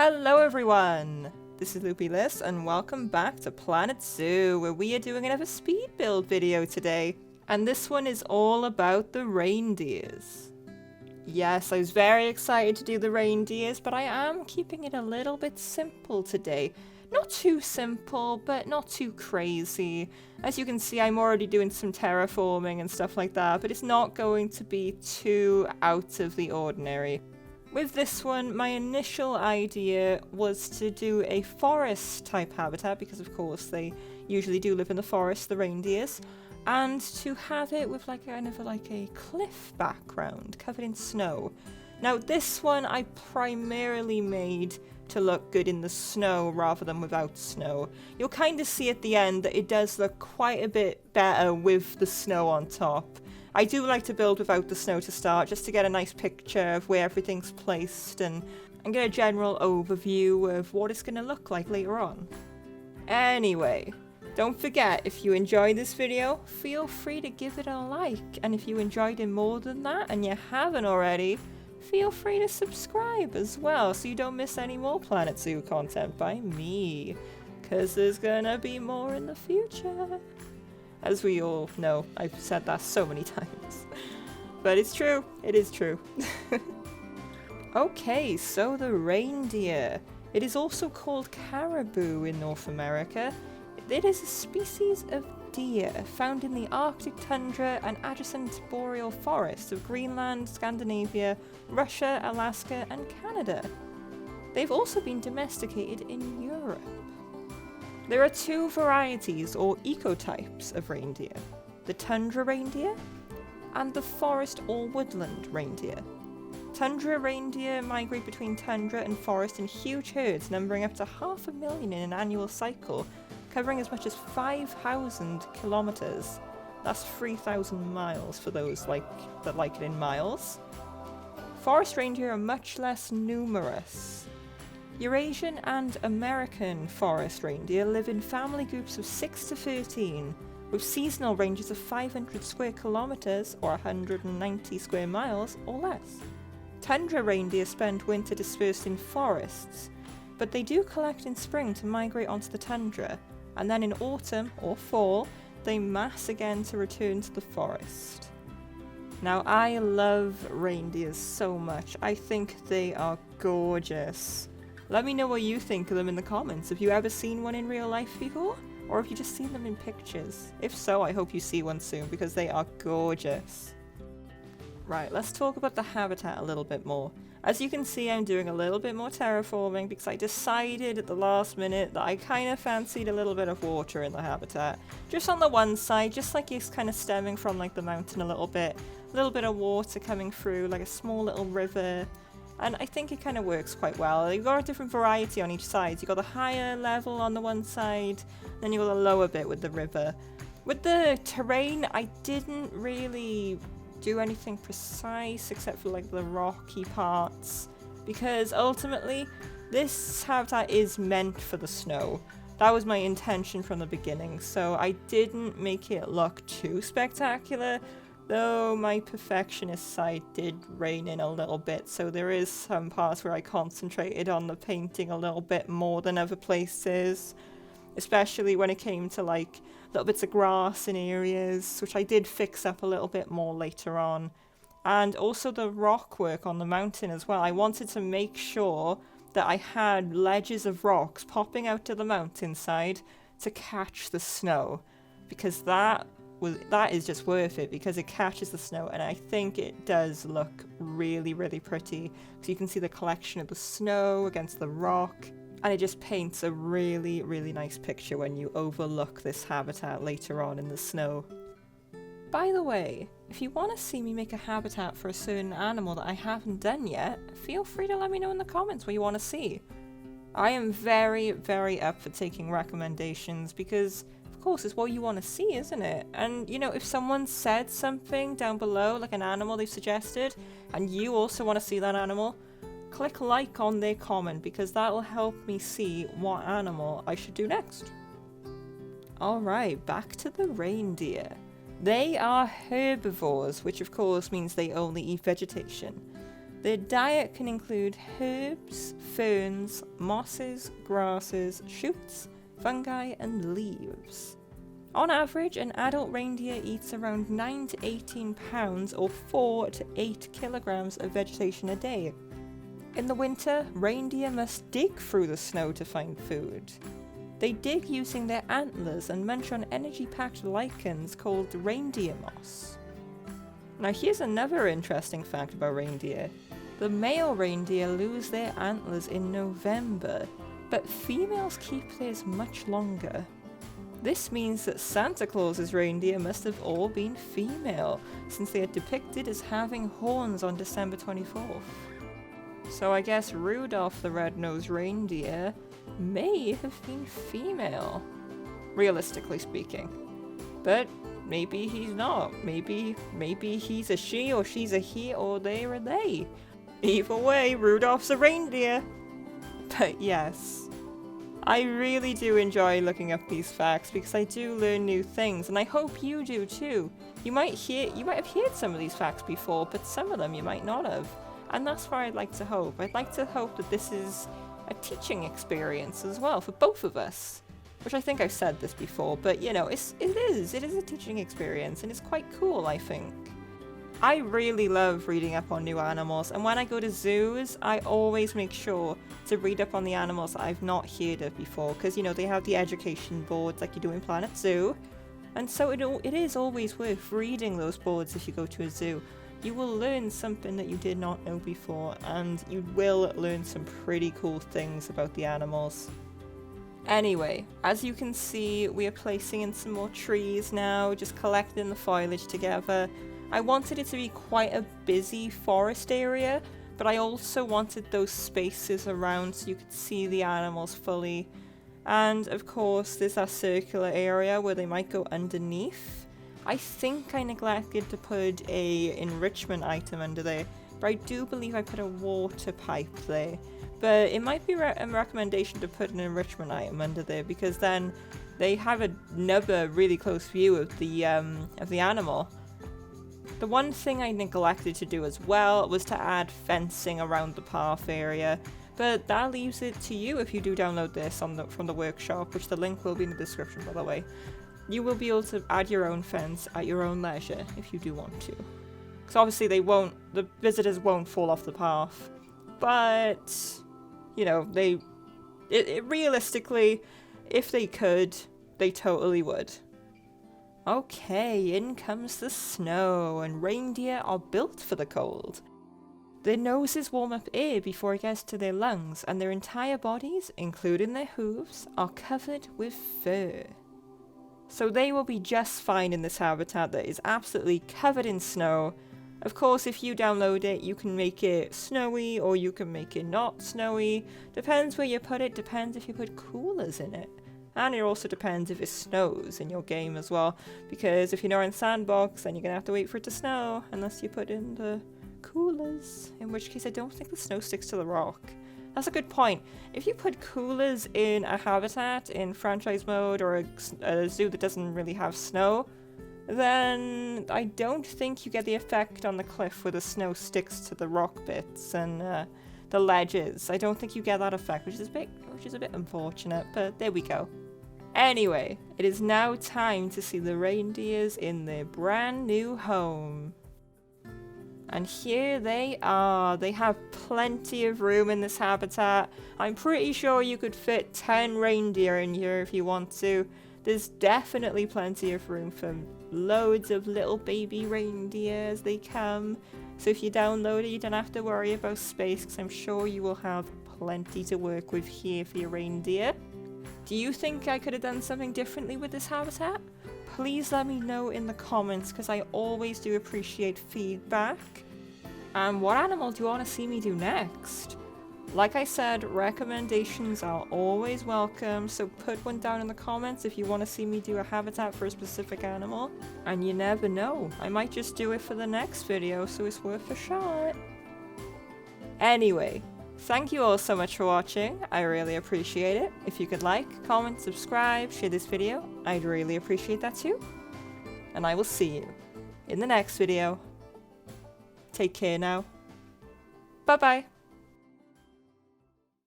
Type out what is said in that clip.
Hello everyone! This is Loopy and welcome back to Planet Zoo, where we are doing another speed build video today. And this one is all about the reindeers. Yes, I was very excited to do the reindeers, but I am keeping it a little bit simple today. Not too simple, but not too crazy. As you can see, I'm already doing some terraforming and stuff like that, but it's not going to be too out of the ordinary. With this one, my initial idea was to do a forest type habitat, because of course they usually do live in the forest, the reindeers, and to have it with like kind of like a cliff background covered in snow. Now this one I primarily made to look good in the snow rather than without snow. You'll kind of see at the end that it does look quite a bit better with the snow on top. I do like to build without the snow to start, just to get a nice picture of where everything's placed and get a general overview of what it's going to look like later on. Anyway, don't forget, if you enjoyed this video, feel free to give it a like, and if you enjoyed it more than that and you haven't already, feel free to subscribe as well so you don't miss any more Planet Zoo content by me, because there's gonna be more in the future. As we all know, I've said that so many times. But it's true. It is true. Okay, so the reindeer. It is also called caribou in North America. It is a species of deer found in the Arctic tundra and adjacent boreal forests of Greenland, Scandinavia, Russia, Alaska, and Canada. They've also been domesticated in Europe. There are two varieties or ecotypes of reindeer, the tundra reindeer and the forest or woodland reindeer. Tundra reindeer migrate between tundra and forest in huge herds numbering up to 500,000 in an annual cycle, covering as much as 5,000 kilometers. That's 3,000 miles for those that like it in miles. Forest reindeer are much less numerous. Eurasian and American forest reindeer live in family groups of 6 to 13, with seasonal ranges of 500 square kilometers or 190 square miles or less. Tundra reindeer spend winter dispersed in forests, but they do collect in spring to migrate onto the tundra, and then in autumn or fall, they mass again to return to the forest. Now, I love reindeers so much. I think they are gorgeous. Let me know what you think of them in the comments. Have you ever seen one in real life before? Or have you just seen them in pictures? If so, I hope you see one soon because they are gorgeous. Right, let's talk about the habitat a little bit more. As you can see, I'm doing a little bit more terraforming because I decided at the last minute that I kind of fancied a little bit of water in the habitat. Just on the one side, just like it's kind of stemming from like the mountain a little bit of water coming through, like a small little river. And I think it kind of works quite well. You've got a different variety on each side. You've got the higher level on the one side, then you've got the lower bit with the river. With the terrain, I didn't really do anything precise except for like the rocky parts, because ultimately this habitat is meant for the snow. That was my intention from the beginning, so I didn't make it look too spectacular. Though my perfectionist side did rein in a little bit, so there is some parts where I concentrated on the painting a little bit more than other places. Especially when it came to like little bits of grass in areas, which I did fix up a little bit more later on. And also the rock work on the mountain as well. I wanted to make sure that I had ledges of rocks popping out to the mountainside to catch the snow, because that is just worth it because it catches the snow, and I think it does look really, really pretty. So you can see the collection of the snow against the rock, and it just paints a really, really nice picture when you overlook this habitat later on in the snow. By the way, if you want to see me make a habitat for a certain animal that I haven't done yet, feel free to let me know in the comments what you want to see. I am very, very up for taking recommendations because of course, it's what you want to see, isn't it? And, you know, if someone said something down below, like an animal they've suggested, and you also want to see that animal, click like on their comment because that will help me see what animal I should do next. Alright, back to the reindeer. They are herbivores, which of course means they only eat vegetation. Their diet can include herbs, ferns, mosses, grasses, shoots, fungi, and leaves. On average, an adult reindeer eats around 9 to 18 pounds or 4 to 8 kilograms of vegetation a day. In the winter, reindeer must dig through the snow to find food. They dig using their antlers and munch on energy-packed lichens called reindeer moss. Now here's another interesting fact about reindeer. The male reindeer lose their antlers in November, but females keep theirs much longer. This means that Santa Claus's reindeer must have all been female, since they are depicted as having horns on December 24th. So I guess Rudolph the Red-Nosed Reindeer may have been female, realistically speaking. But maybe he's not. Maybe he's a she, or she's a he, or they are a they. Either way, Rudolph's a reindeer. But yes, I really do enjoy looking up these facts because I do learn new things, and I hope you do too. You might have heard some of these facts before, but some of them you might not have. And that's what I'd like to hope. I'd like to hope that this is a teaching experience as well for both of us. Which I think I've said this before, but you know, it is a teaching experience, and it's quite cool, I think. I really love reading up on new animals, and when I go to zoos, I always make sure to read up on the animals that I've not heard of before, because you know, they have the education boards like you do in Planet Zoo, and so it is always worth reading those boards if you go to a zoo. You will learn something that you did not know before, and you will learn some pretty cool things about the animals. Anyway, as you can see, we are placing in some more trees now, just collecting the foliage together. I wanted it to be quite a busy forest area, but I also wanted those spaces around so you could see the animals fully. And of course, there's that circular area where they might go underneath. I think I neglected to put a enrichment item under there, but I do believe I put a water pipe there. But it might be a recommendation to put an enrichment item under there, because then they have another really close view of the animal. The one thing I neglected to do as well was to add fencing around the path area, but that leaves it to you if you do download this from the workshop, which the link will be in the description, by the way. You will be able to add your own fence at your own leisure if you do want to. Because obviously the visitors won't fall off the path, but you know, realistically, if they could, they totally would. Okay, in comes the snow, and reindeer are built for the cold. Their noses warm up air before it gets to their lungs, and their entire bodies, including their hooves, are covered with fur. So they will be just fine in this habitat that is absolutely covered in snow. Of course, if you download it, you can make it snowy, or you can make it not snowy. Depends where you put it, depends if you put coolers in it. And it also depends if it snows in your game as well, because if you're not in Sandbox, then you're going to have to wait for it to snow, unless you put in the coolers, in which case I don't think the snow sticks to the rock. That's a good point. If you put coolers in a habitat in franchise mode, or a zoo that doesn't really have snow, then I don't think you get the effect on the cliff where the snow sticks to the rock bits and the ledges. I don't think you get that effect, which is a bit unfortunate, but there we go. Anyway, it is now time to see the reindeers in their brand new home. And here they are. They have plenty of room in this habitat. I'm pretty sure you could fit 10 reindeer in here if you want to. There's definitely plenty of room for loads of little baby reindeer as they come. So if you download it, you don't have to worry about space, because I'm sure you will have plenty to work with here for your reindeer. Do you think I could have done something differently with this habitat? Please let me know in the comments, because I always do appreciate feedback. And what animal do you want to see me do next? Like I said, recommendations are always welcome, so put one down in the comments if you want to see me do a habitat for a specific animal. And you never know, I might just do it for the next video, so it's worth a shot. Anyway, thank you all so much for watching, I really appreciate it. If you could like, comment, subscribe, share this video, I'd really appreciate that too. And I will see you in the next video. Take care now. Bye-bye.